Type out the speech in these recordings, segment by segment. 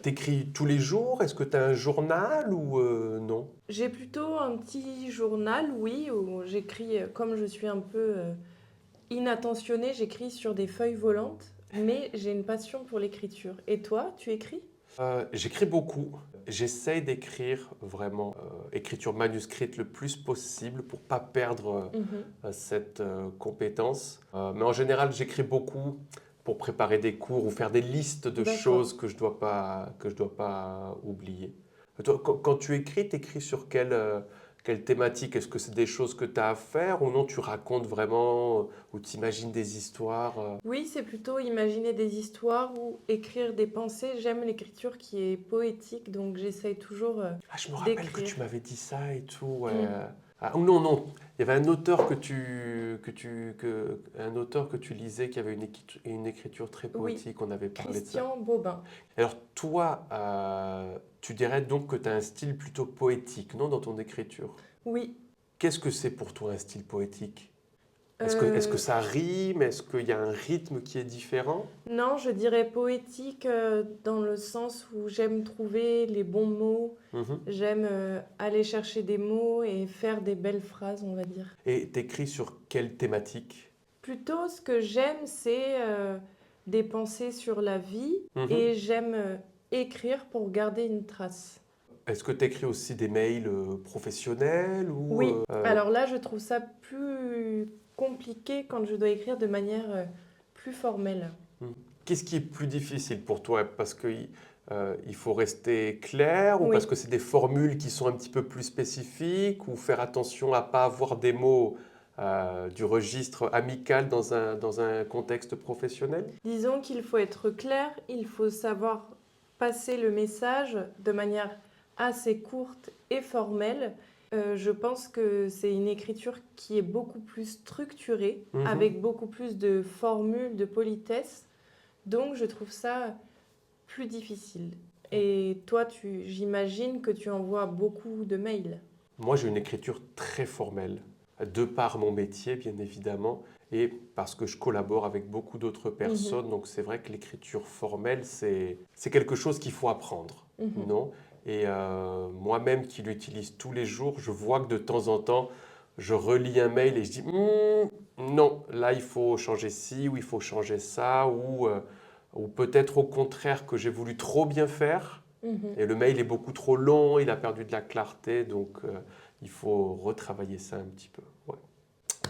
T'écris tous les jours? Est-ce que tu as un journal ou non? J'ai plutôt un petit journal, oui, où j'écris, comme je suis un peu inattentionnée, j'écris sur des feuilles volantes, mais j'ai une passion pour l'écriture. Et toi, tu écris? J'écris beaucoup. J'essaye d'écrire vraiment écriture manuscrite le plus possible pour pas perdre Mhm. cette compétence. Mais en général, j'écris beaucoup pour préparer des cours ou faire des listes de D'accord. choses que je dois pas oublier. Toi, quand tu écris, tu écris sur quelle thématique? Est-ce que c'est des choses que tu as à faire ou non, tu racontes vraiment ou tu imagines des histoires Oui, c'est plutôt imaginer des histoires ou écrire des pensées. J'aime l'écriture qui est poétique, donc j'essaye toujours Ah, je me rappelle que d'écrire. tu m'avais dit ça et tout. Ouais. Mm. Ah, ou non, non. Il y avait un auteur un auteur que tu lisais qui avait une écriture très Oui, poétique. On avait parlé de ça. Christian Bobin. Alors, toi, tu dirais donc que tu as un style plutôt poétique, non, dans ton écriture? Oui. Qu'est-ce que c'est pour toi un style poétique? Est-ce que Euh, ça rime? Est-ce qu'il y a un rythme qui est différent? Non, je dirais poétique dans le sens où j'aime trouver les bons mots, Mhm. j'aime aller chercher des mots et faire des belles phrases, on va dire. Et t'écris sur quelle thématique? Plutôt, ce que j'aime, c'est des pensées sur la vie Mhm. et j'aime écrire pour garder une trace. Est-ce que tu écris aussi des mails professionnels ou Oui, alors là, je trouve ça plus compliqué quand je dois écrire de manière plus formelle. hmm. Qu'est-ce qui est plus difficile pour toi? Parce que il faut rester clair ou parce Oui. que c'est des formules qui sont un petit peu plus spécifiques ou faire attention à pas avoir des mots du registre amical dans un contexte professionnel? Disons qu'il faut être clair, il faut savoir passer le message de manière assez courte et formelle. Je pense que c'est une écriture qui est beaucoup plus structurée, Mhm. avec beaucoup plus de formules, de politesse. Donc je trouve ça plus difficile. Et toi, j'imagine que tu envoies beaucoup de mails. Moi, j'ai une écriture très formelle, de par mon métier, bien évidemment, et parce que je collabore avec beaucoup d'autres Mhm, personnes. Donc, c'est vrai que l'écriture formelle, c'est quelque chose qu'il faut apprendre, mhm. non? Et moi-même qui l'utilise tous les jours, je vois que de temps en temps, je relis un mail et je dis, non, là, il faut changer ci ou il faut changer ça, ou peut-être au contraire que j'ai voulu trop bien faire. Mhm. Et le mail est beaucoup trop long, il a perdu de la clarté, donc il faut retravailler ça un petit peu. Ouais.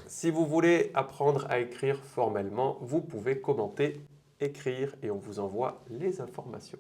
Si vous voulez apprendre à écrire formellement, vous pouvez commenter, écrire et on vous envoie les informations.